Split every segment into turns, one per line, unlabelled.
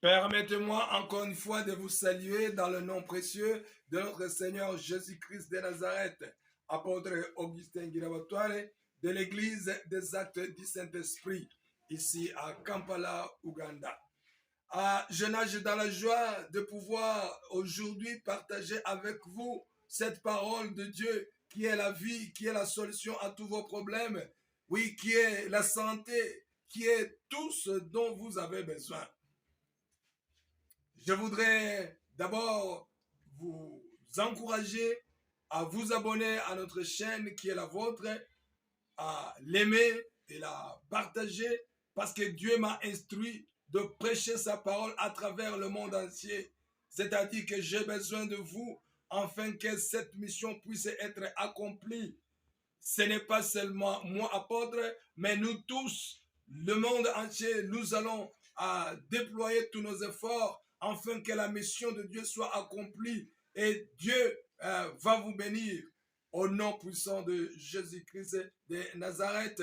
Permettez-moi encore une fois de vous saluer dans le nom précieux de notre Seigneur Jésus-Christ de Nazareth, apôtre Augustin Girabatware de l'Église des Actes du Saint-Esprit, ici à Kampala, Ouganda. Je nage dans la joie de pouvoir aujourd'hui partager avec vous cette parole de Dieu qui est la vie, qui est la solution à tous vos problèmes, oui, qui est la santé, qui est tout ce dont vous avez besoin. Je voudrais d'abord vous encourager à vous abonner à notre chaîne qui est la vôtre, à l'aimer et la partager parce que Dieu m'a instruit de prêcher sa parole à travers le monde entier. C'est-à-dire que j'ai besoin de vous afin que cette mission puisse être accomplie. Ce n'est pas seulement moi, apôtre, mais nous tous, le monde entier, nous allons déployer tous nos efforts afin que la mission de Dieu soit accomplie et Dieu va vous bénir au nom puissant de Jésus-Christ de Nazareth.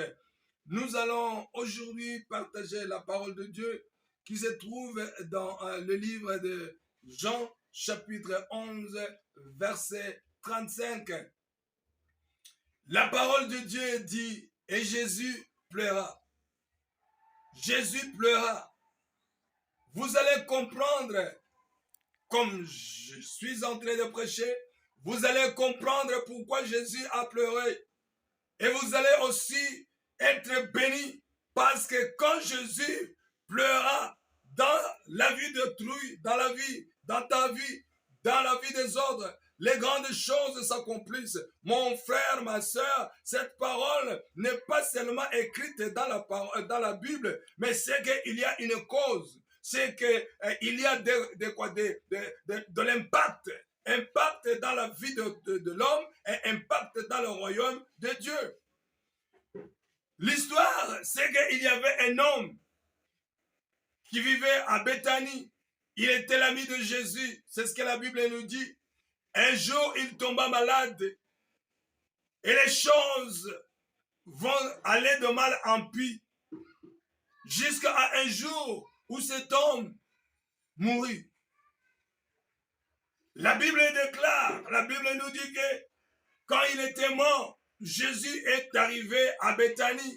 Nous allons aujourd'hui partager la parole de Dieu qui se trouve dans le livre de Jean, chapitre 11, verset 35. La parole de Dieu dit, et Jésus pleura. Jésus pleura. Vous allez comprendre, comme je suis en train de prêcher, vous allez comprendre pourquoi Jésus a pleuré. Et vous allez aussi être bénis parce que quand Jésus pleura dans la vie d'autrui, dans la vie, dans ta vie, dans la vie des autres, les grandes choses s'accomplissent. Mon frère, ma soeur, cette parole n'est pas seulement écrite dans la Bible, mais c'est qu'il y a une cause. C'est qu'il y a de l'impact. Impact dans la vie de l'homme et impact dans le royaume de Dieu. L'histoire, c'est qu'il y avait un homme qui vivait à Béthanie. Il était l'ami de Jésus. C'est ce que la Bible nous dit. Un jour, il tomba malade. Et les choses vont aller de mal en pis. Jusqu'à un jour où cet homme mourut. La Bible déclare, la Bible nous dit que quand il était mort, Jésus est arrivé à Béthanie.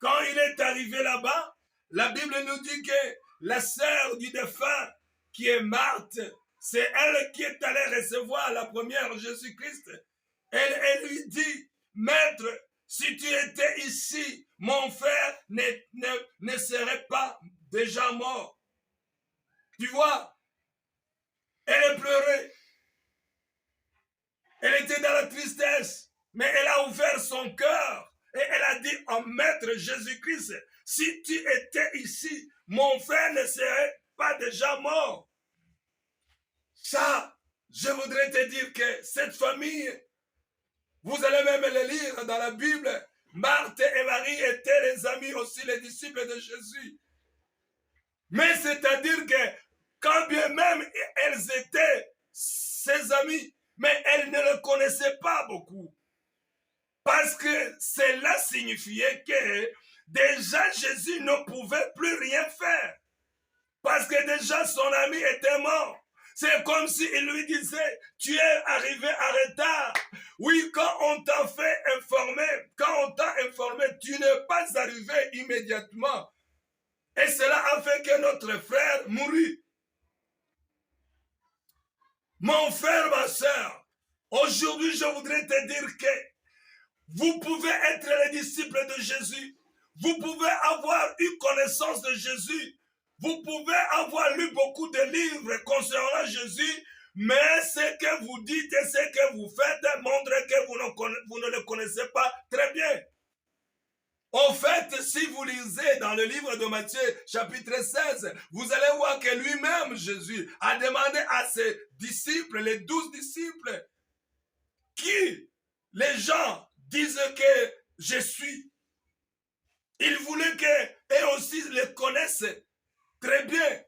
Quand il est arrivé là-bas, la Bible nous dit que la sœur du défunt, qui est Marthe, c'est elle qui est allée recevoir la première Jésus-Christ. Elle lui dit, Maître, si tu étais ici, mon frère ne serait pas déjà mort. Tu vois, elle pleurait. Elle était dans la tristesse, mais elle a ouvert son cœur et elle a dit au Maître Jésus-Christ, si tu étais ici, mon frère ne serait pas déjà mort. Ça, je voudrais te dire que cette famille, vous allez même le lire dans la Bible, Marthe et Marie étaient les amis aussi, les disciples de Jésus. Mais c'est-à-dire que quand bien même elles étaient ses amies, mais elles ne le connaissaient pas beaucoup. Parce que cela signifiait que déjà Jésus ne pouvait plus rien faire. Parce que déjà son ami était mort. C'est comme s'il lui disait, tu es arrivé en retard. Oui, quand on t'a fait informer, quand on t'a informé, tu n'es pas arrivé immédiatement. Et cela a fait que notre frère mourut. Mon frère, ma soeur, aujourd'hui je voudrais te dire que vous pouvez être les disciples de Jésus. Vous pouvez avoir eu connaissance de Jésus. Vous pouvez avoir lu beaucoup de livres concernant Jésus, mais ce que vous dites et ce que vous faites montre que vous ne le connaissez pas très bien. En fait, si vous lisez dans le livre de Matthieu, chapitre 16, vous allez voir que lui-même, Jésus, a demandé à ses disciples, les 12 disciples, qui les gens disent que je suis. Il voulait qu'eux aussi les connaissent très bien.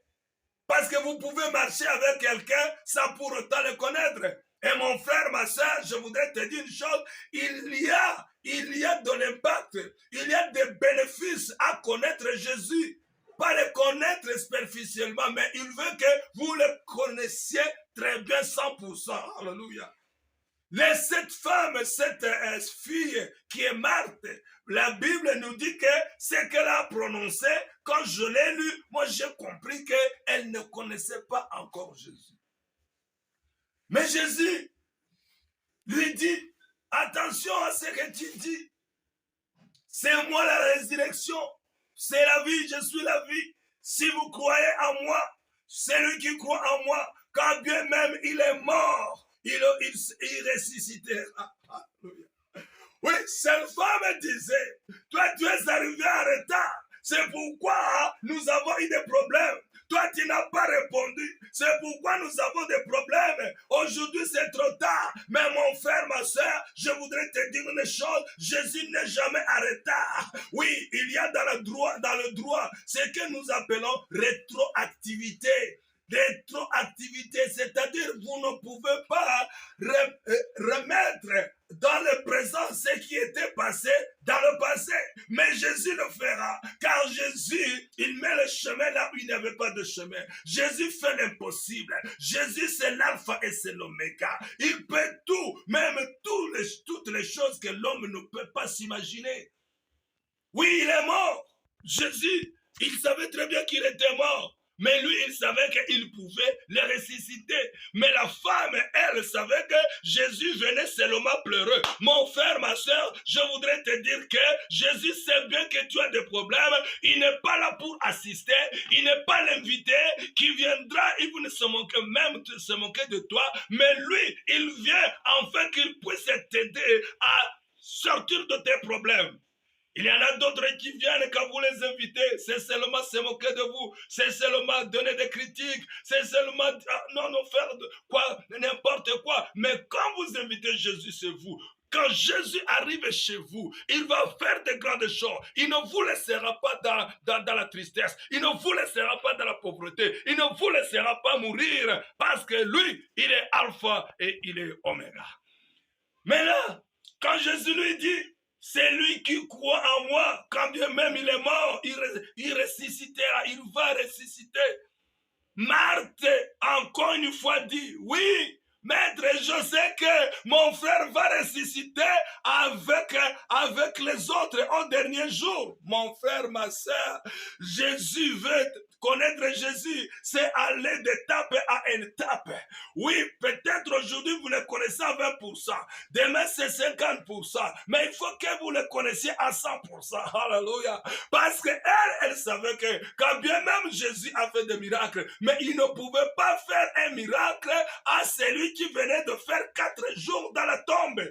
Parce que vous pouvez marcher avec quelqu'un sans pour autant le connaître. Et mon frère, ma soeur, je voudrais te dire une chose, il y a de l'impact, il y a des bénéfices à connaître Jésus. pas les connaître superficiellement, mais il veut que vous les connaissiez très bien 100%. Alléluia. Cette femme, cette fille qui est Marthe, la Bible nous dit que ce qu'elle a prononcé, quand je l'ai lu, moi j'ai compris qu'elle ne connaissait pas encore Jésus. Mais Jésus lui dit, attention à ce que tu dis. C'est moi la résurrection, c'est la vie, je suis la vie. Si vous croyez en moi, celui qui croit en moi, quand bien même il est mort, il ressuscitera. Oui, cette femme disait, toi tu es arrivé en retard, c'est pourquoi nous avons eu des problèmes. Toi, tu n'as pas répondu. C'est pourquoi nous avons des problèmes. Aujourd'hui, c'est trop tard. Mais mon frère, ma soeur, je voudrais te dire une chose. Jésus n'est jamais en retard. Oui, il y a dans le droit ce que nous appelons rétroactivité. Rétroactivité, c'est-à-dire vous ne pouvez pas remettre dans le présent ce qui était passé dans le passé. Mais Jésus le fera, car Jésus, il met le chemin là où il n'y avait pas de chemin. Jésus fait l'impossible. Jésus, c'est l'alpha et c'est l'oméga. Il peut tout, même toutes les choses que l'homme ne peut pas s'imaginer. Oui, il est mort. Jésus, il savait très bien qu'il était mort. Mais lui, il savait qu'il pouvait les ressusciter. Mais la femme, elle savait que Jésus venait seulement pleureux. Mon frère, ma soeur, je voudrais te dire que Jésus sait bien que tu as des problèmes. Il n'est pas là pour assister. Il n'est pas l'invité qui viendra. Il ne se moquer même se moquer de toi. Mais lui, il vient afin qu'il puisse t'aider à sortir de tes problèmes. Il y en a d'autres qui viennent quand vous les invitez, c'est seulement se moquer de vous, c'est seulement donner des critiques, c'est seulement non faire quoi, n'importe quoi. Mais quand vous invitez Jésus, c'est vous. Quand Jésus arrive chez vous, il va faire de grandes choses. Il ne vous laissera pas dans la tristesse. Il ne vous laissera pas dans la pauvreté. Il ne vous laissera pas mourir parce que lui, il est alpha et il est oméga. Mais là, quand Jésus lui dit, c'est lui qui croit en moi, quand bien même il est mort, il ressuscitera, il va ressusciter. Marthe, encore une fois, dit, oui, maître, je sais que mon frère va ressusciter avec les autres au dernier jour. Mon frère, ma soeur, Jésus veut connaître Jésus, c'est aller d'étape à étape. Oui, peut-être aujourd'hui vous le connaissez à 20%, demain c'est 50%, mais il faut que vous le connaissiez à 100%. Alléluia. Parce qu'elle savait que quand bien même Jésus a fait des miracles, mais il ne pouvait pas faire un miracle à celui qui venait de faire 4 jours dans la tombe.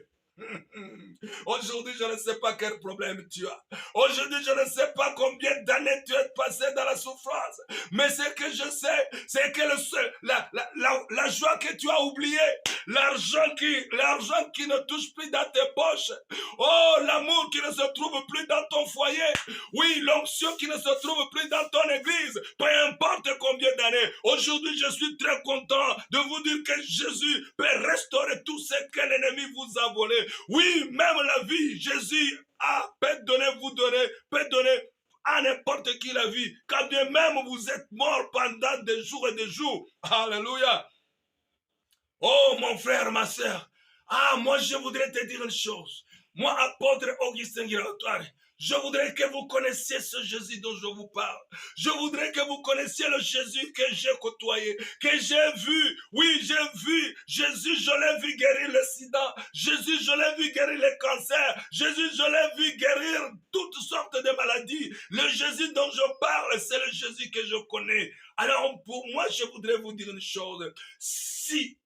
Aujourd'hui, je ne sais pas quel problème tu as. Aujourd'hui, je ne sais pas combien d'années tu es passé dans la souffrance. Mais ce que je sais, c'est que la joie que tu as oubliée, l'argent qui ne touche plus dans tes poches, oh, l'amour qui ne se trouve plus dans ton foyer, oui, l'onction qui ne se trouve plus dans ton église, peu importe combien d'années. Aujourd'hui, je suis très content de vous dire que Jésus peut restaurer tout ce que l'ennemi vous a volé. Oui, même la vie, Jésus peut donner à n'importe qui la vie. Quand bien même vous êtes mort pendant des jours et des jours. Alléluia. Oh, mon frère, ma soeur. Moi, je voudrais te dire une chose. Moi, apôtre Augustin Giratoire, je voudrais que vous connaissiez ce Jésus dont je vous parle. Je voudrais que vous connaissiez le Jésus que j'ai côtoyé, que j'ai vu. Oui, j'ai vu Jésus, je l'ai vu guérir le sida. Jésus, je l'ai vu guérir le cancer. Jésus, je l'ai vu guérir toutes sortes de maladies. Le Jésus dont je parle, c'est le Jésus que je connais. Alors, pour moi, je voudrais vous dire une chose. Si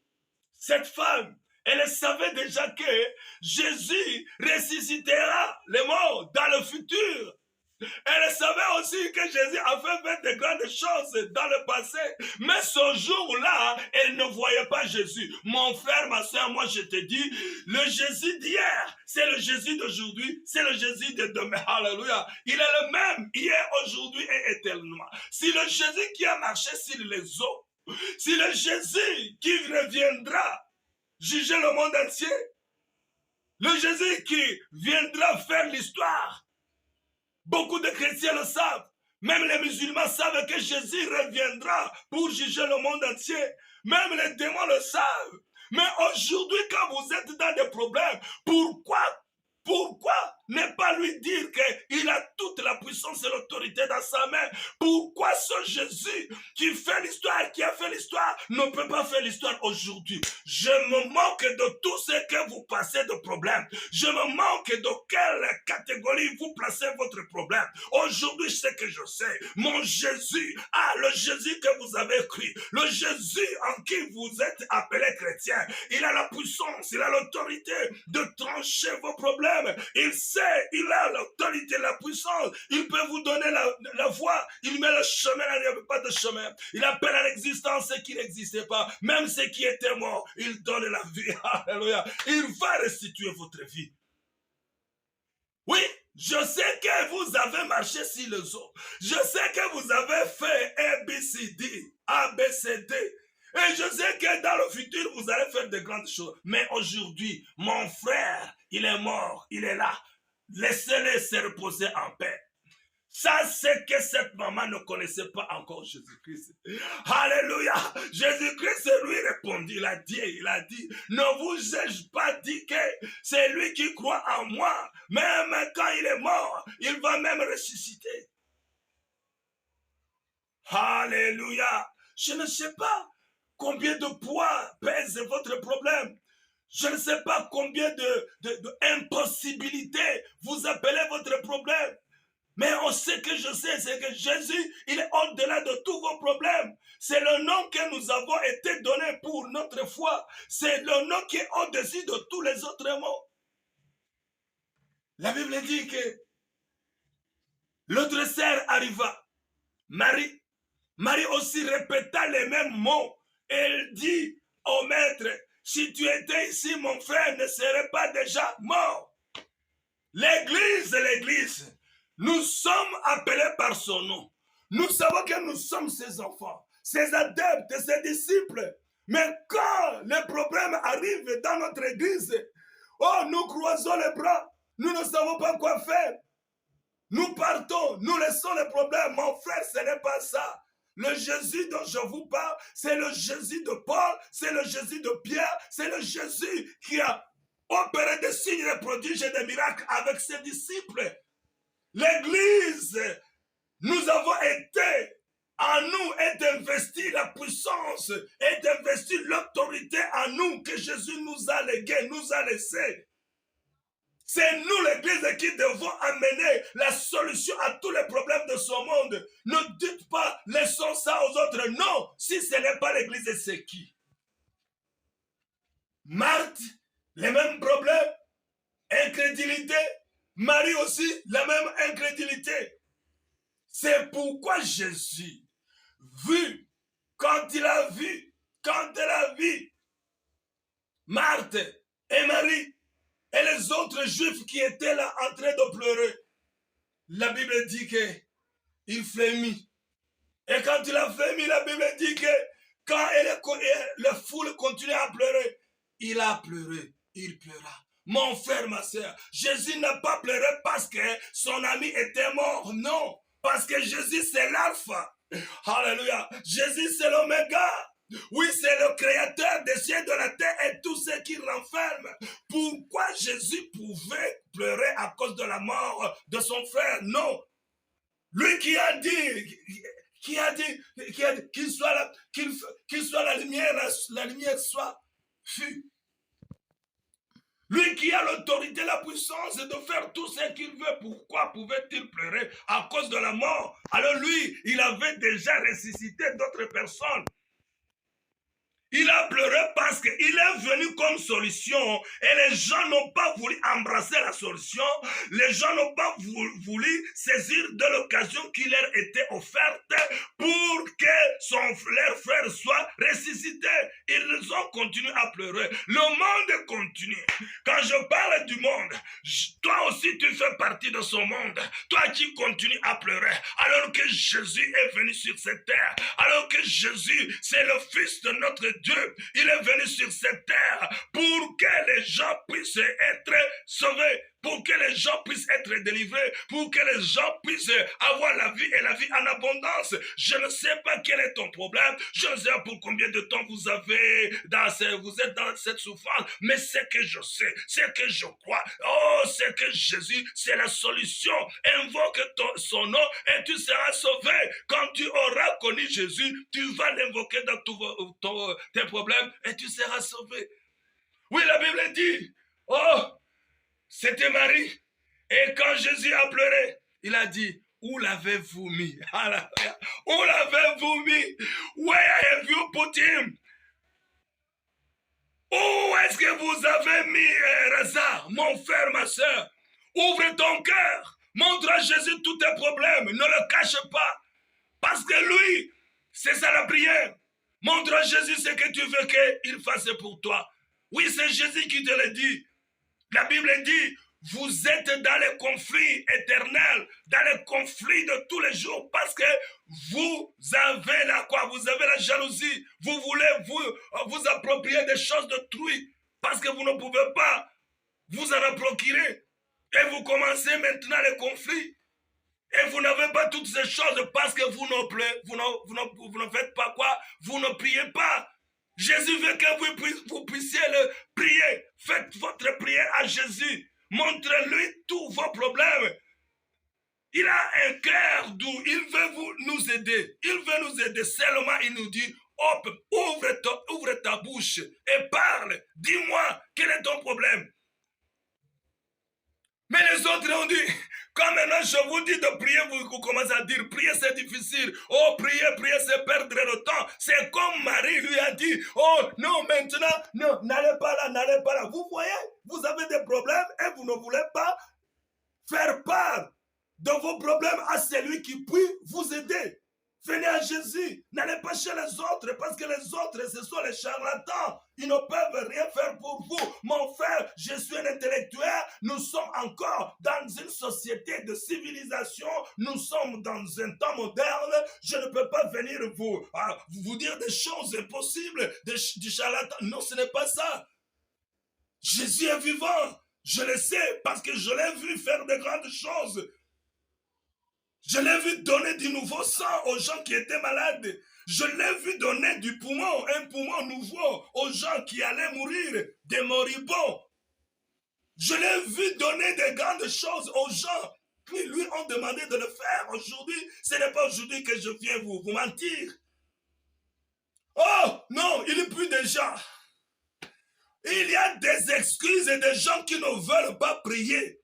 cette femme, elle savait déjà que Jésus ressuscitera les morts dans le futur. Elle savait aussi que Jésus avait fait de grandes choses dans le passé. Mais ce jour-là, elle ne voyait pas Jésus. Mon frère, ma soeur, moi je te dis, le Jésus d'hier, c'est le Jésus d'aujourd'hui, c'est le Jésus de demain. Alléluia. Il est le même hier, aujourd'hui et éternellement. Si le Jésus qui a marché sur les eaux, si le Jésus qui reviendra juger le monde entier, le Jésus qui viendra faire l'histoire, beaucoup de chrétiens le savent, Même les musulmans savent que Jésus reviendra pour juger le monde entier. Même les démons le savent. Mais aujourd'hui, quand vous êtes dans des problèmes, pourquoi ne pas lui dire qu'il a toute la puissance et l'autorité dans sa main? Pourquoi ce Jésus qui fait l'histoire, qui a fait l'histoire, ne peut pas faire l'histoire aujourd'hui? Je me moque de tout ce que vous passez de problème. Je me moque de quelle catégorie vous placez votre problème. Aujourd'hui, ce que je sais, mon Jésus, le Jésus que vous avez cru, le Jésus en qui vous êtes appelé chrétien, il a la puissance, il a l'autorité de trancher vos problèmes. Il sait, il a l'autorité, la puissance. Il peut vous donner la voie. Il met le chemin, il n'y avait pas de chemin. Il appelle à l'existence ce qui n'existait pas. Même ce qui était mort, il donne la vie. Alléluia. Il va restituer votre vie. Oui, je sais que vous avez marché sur les eaux. Je sais que vous avez fait A, B, C, D. Et je sais que dans le futur, vous allez faire de grandes choses. Mais aujourd'hui, mon frère, il est mort, il est là. Laissez-le se reposer en paix. Ça, c'est que cette maman ne connaissait pas encore Jésus-Christ. Alléluia. Jésus-Christ lui répondit, il a dit, ne vous ai-je pas dit que c'est lui qui croit en moi, même quand il est mort, il va même ressusciter. Alléluia. Je ne sais pas combien de poids pèse votre problème. Je ne sais pas combien d'impossibilités vous appelez votre problème. Mais on sait que je sais, c'est que Jésus, il est au-delà de tous vos problèmes. C'est le nom que nous avons été donné pour notre foi. C'est le nom qui est au-dessus de tous les autres mots. La Bible dit que l'autre sœur arriva, Marie. Marie aussi répéta les mêmes mots. Elle dit au maître, si tu étais ici, mon frère ne serait pas déjà mort. L'église, nous sommes appelés par son nom. Nous savons que nous sommes ses enfants, ses adeptes, ses disciples. Mais quand les problèmes arrivent dans notre église, nous croisons les bras, nous ne savons pas quoi faire. Nous partons, nous laissons les problèmes. Mon frère, ce n'est pas ça. Le Jésus dont je vous parle, c'est le Jésus de Paul, c'est le Jésus de Pierre, c'est le Jésus qui a opéré des signes, des prodiges et des miracles avec ses disciples. L'église, nous avons été, en nous est investie la puissance, est investie l'autorité en nous que Jésus nous a légué, nous a laissé. C'est nous, l'église, qui devons amener la solution à tous les problèmes de ce monde. Ne dites pas, laissons ça aux autres. Non, si ce n'est pas l'église, c'est qui? Marthe, les mêmes problèmes, incrédulité. Marie aussi, la même incrédulité. C'est pourquoi Jésus, quand elle a vu Marthe et Marie, et les autres juifs qui étaient là en train de pleurer, la Bible dit qu'il frémit. Et quand il a frémi, la Bible dit que quand la foule continuait à pleurer, il a pleuré, il pleura. Mon frère, ma soeur, Jésus n'a pas pleuré parce que son ami était mort, non. Parce que Jésus, c'est l'alpha. Alléluia. Jésus, c'est l'oméga. Oui, c'est le créateur des cieux, de la terre et tout ce qui renferme. Pourquoi Jésus pouvait pleurer à cause de la mort de son frère? Non. Lui qui a dit qu'il soit la lumière soit fut. Lui qui a l'autorité, la puissance de faire tout ce qu'il veut, pourquoi pouvait-il pleurer à cause de la mort? Alors lui, il avait déjà ressuscité d'autres personnes. Il a pleuré parce qu'il est venu comme solution et les gens n'ont pas voulu embrasser la solution. Les gens n'ont pas voulu saisir de l'occasion qui leur était offerte pour que leur frère soit ressuscité. Ils ont continué à pleurer. Le monde continue. Quand je parle du monde, toi aussi tu fais partie de ce monde. Toi qui continues à pleurer alors que Jésus est venu sur cette terre. Alors que Jésus, c'est le Fils de notre Dieu, il est venu sur cette terre pour que les gens puissent être sauvés.
pour que les gens puissent être délivrés, pour que les gens puissent avoir la vie et la vie en abondance. Je ne sais pas quel est ton problème, je ne sais pas pour combien de temps vous êtes dans cette souffrance, mais ce que je sais, ce que je crois, c'est que Jésus, c'est la solution. Invoque son nom et tu seras sauvé. Quand tu auras connu Jésus, tu vas l'invoquer dans tes problèmes et tu seras sauvé. Oui, la Bible dit, c'était Marie. Et quand Jésus a pleuré, il a dit, où l'avez-vous mis? Où l'avez-vous mis? Where have you put him? Où est-ce que vous avez mis Lazare, mon frère, ma soeur? Ouvre ton cœur. Montre à Jésus tous tes problèmes. Ne le cache pas. Parce que lui, c'est ça la prière. Montre à Jésus ce que tu veux qu'il fasse pour toi. Oui, c'est Jésus qui te le dit. La Bible dit, vous êtes dans les conflits éternels, dans les conflits de tous les jours, parce que vous avez vous avez la jalousie. Vous voulez vous approprier des choses d'autrui, parce que vous ne pouvez pas vous en procurer. Et vous commencez maintenant les conflits. Et vous n'avez pas toutes ces choses parce que vous ne faites pas quoi? Vous ne priez pas. Jésus veut que vous puissiez le prier. Faites votre prière à Jésus. Montrez-lui tous vos problèmes. Il a un cœur doux. Il veut nous aider. Il veut nous aider. Seulement, il nous dit, ouvre ta bouche et parle. Dis-moi, quel est ton problème? Mais les autres ont dit, quand maintenant je vous dis de prier, vous commencez à dire, prier c'est difficile. Oh, prier c'est perdre le temps. C'est comme Marie lui a dit, oh non, maintenant, non, n'allez pas là, n'allez pas là. Vous voyez, vous avez des problèmes et vous ne voulez pas faire part de vos problèmes à celui qui peut vous aider. Venez à Jésus, n'allez pas chez les autres, parce que les autres, ce sont les charlatans. Ils ne peuvent rien faire pour vous. Mon frère, je suis un intellectuel. Nous sommes encore dans une société de civilisation. Nous sommes dans un temps moderne. Je ne peux pas venir vous dire des choses impossibles, du charlatan. Non, ce n'est pas ça. Jésus est vivant. Je le sais, parce que je l'ai vu faire de grandes choses. Je l'ai vu donner du nouveau sang aux gens qui étaient malades. Je l'ai vu donner un poumon nouveau aux gens qui allaient mourir, des moribonds. Je l'ai vu donner de grandes choses aux gens qui lui ont demandé de le faire. Aujourd'hui, ce n'est pas aujourd'hui que je viens vous mentir. Oh non, il n'y a plus de gens. Il y a des excuses et des gens qui ne veulent pas prier.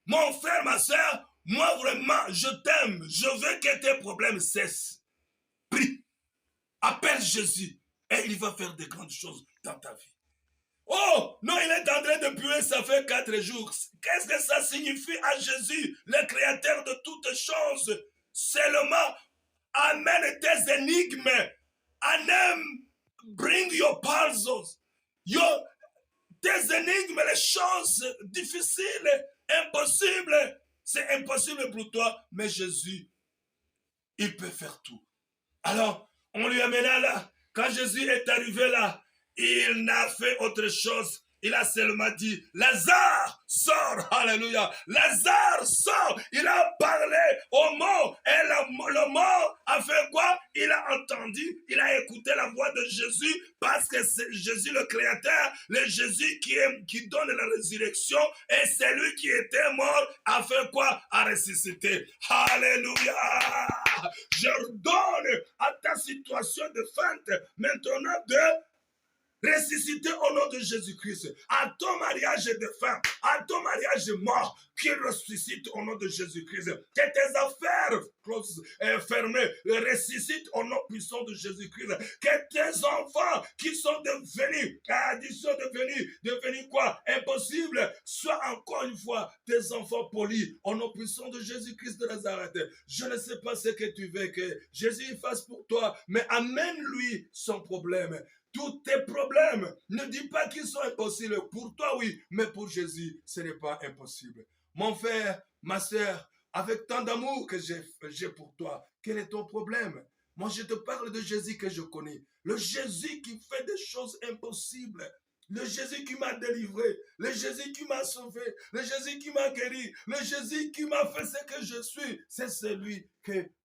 Mon frère, ma soeur, moi, vraiment, je t'aime. Je veux que tes problèmes cessent. Prie. Appelle Jésus. Et il va faire de grandes choses dans ta vie. Oh, non, il est en train de puer, ça fait 4 jours. Qu'est-ce que ça signifie à Jésus, le créateur de toutes choses? Seulement, amène tes énigmes. Bring your puzzles. Tes énigmes, les choses difficiles, impossibles. C'est impossible pour toi, mais Jésus, il peut faire tout. Alors, on lui amena là. Quand Jésus est arrivé là, il n'a fait autre chose. Il a seulement dit, Lazare, sors, alléluia. Lazare, sors. Il a parlé au mort. Et le mort a fait quoi? Il a entendu, il a écouté la voix de Jésus parce que c'est Jésus le créateur, le Jésus qui donne la résurrection et c'est lui qui était mort a fait quoi? A ressuscité. Alléluia. J'ordonne à ta situation de feinte maintenant de ressuscité au nom de Jésus-Christ. À ton mariage de femme, à ton mariage mort, qui ressuscite au nom de Jésus-Christ. Que tes affaires fermées ressuscitent au nom puissant de Jésus-Christ. Que tes enfants qui sont devenus quoi? Impossible, soient encore une fois tes enfants polis au nom puissant de Jésus-Christ de Nazareth. Je ne sais pas ce que tu veux que Jésus fasse pour toi, mais amène-lui son problème. Tous tes problèmes, ne dis pas qu'ils sont impossibles. Pour toi, oui, mais pour Jésus, ce n'est pas impossible. Mon frère, ma soeur, avec tant d'amour que j'ai pour toi, quel est ton problème? Moi, je te parle de Jésus que je connais. Le Jésus qui fait des choses impossibles. Le Jésus qui m'a délivré, le Jésus qui m'a sauvé, le Jésus qui m'a guéri, le Jésus qui m'a fait ce que je suis, c'est celui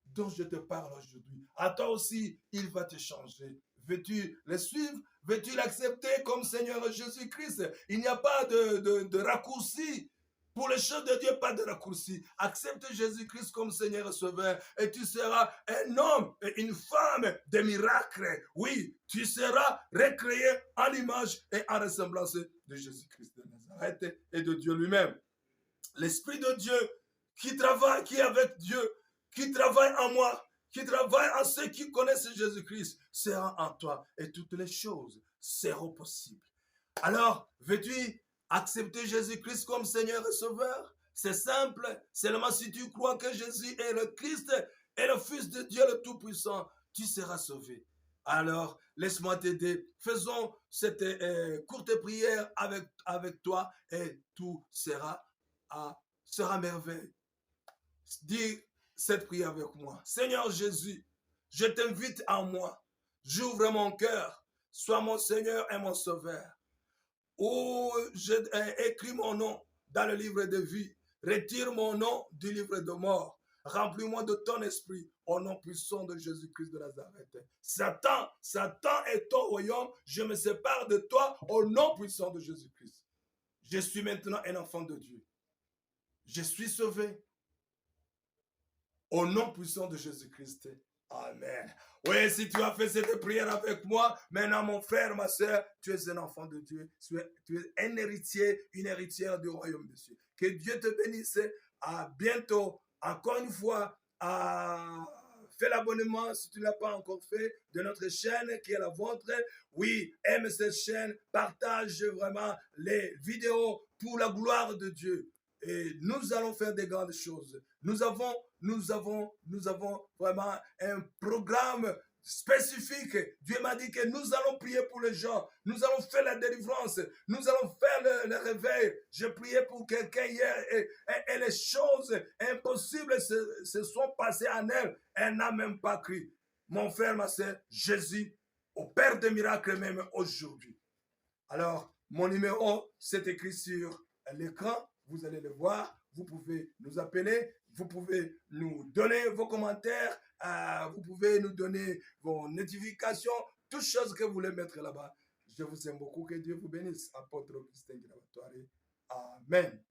dont je te parle aujourd'hui. À toi aussi, il va te changer. Veux-tu le suivre? Veux-tu l'accepter comme Seigneur Jésus-Christ? Il n'y a pas de raccourci. Pour les choses de Dieu, pas de raccourci. Accepte Jésus-Christ comme Seigneur et Sauveur et tu seras un homme et une femme de miracles. Oui, tu seras recréé à l'image et à ressemblance de Jésus-Christ de Nazareth et de Dieu lui-même. L'Esprit de Dieu qui travaille, qui est avec Dieu, qui travaille en moi, qui travaille en ceux qui connaissent Jésus-Christ, sera en toi et toutes les choses seront possibles. Alors, veux-tu accepter Jésus-Christ comme Seigneur et Sauveur? C'est simple, seulement si tu crois que Jésus est le Christ et le Fils de Dieu le Tout-Puissant, tu seras sauvé. Alors, laisse-moi t'aider. Faisons cette courte prière avec toi et tout sera merveille. Dis cette prière avec moi. Seigneur Jésus, je t'invite en moi. J'ouvre mon cœur. Sois mon Seigneur et mon Sauveur. Oh, écris mon nom dans le livre de vie. Retire mon nom du livre de mort. Remplis-moi de ton esprit au nom puissant de Jésus-Christ de Nazareth. Satan est ton royaume. Je me sépare de toi au nom puissant de Jésus-Christ. Je suis maintenant un enfant de Dieu. Je suis sauvé au nom puissant de Jésus-Christ. Amen. Oui, si tu as fait cette prière avec moi, maintenant mon frère, ma soeur, tu es un enfant de Dieu. Tu es un héritier, une héritière du royaume de Dieu. Que Dieu te bénisse. À bientôt. Encore une fois, fais l'abonnement si tu ne l'as pas encore fait de notre chaîne qui est la vôtre. Oui, aime cette chaîne, partage vraiment les vidéos pour la gloire de Dieu. Et nous allons faire des grandes choses. Nous avons vraiment un programme spécifique. Dieu m'a dit que nous allons prier pour les gens. Nous allons faire la délivrance. Nous allons faire le réveil. Je priais pour quelqu'un hier et les choses impossibles se sont passées en elle. Elle n'a même pas cru. Mon frère, ma soeur, Jésus, au Père des miracles même aujourd'hui. Alors, mon numéro, c'est écrit sur l'écran. Vous allez le voir. Vous pouvez nous appeler. Vous pouvez nous donner vos commentaires. Vous pouvez nous donner vos notifications. Toutes choses que vous voulez mettre là-bas. Je vous aime beaucoup. Que Dieu vous bénisse. Apôtre Augustin Gravatoire. Amen.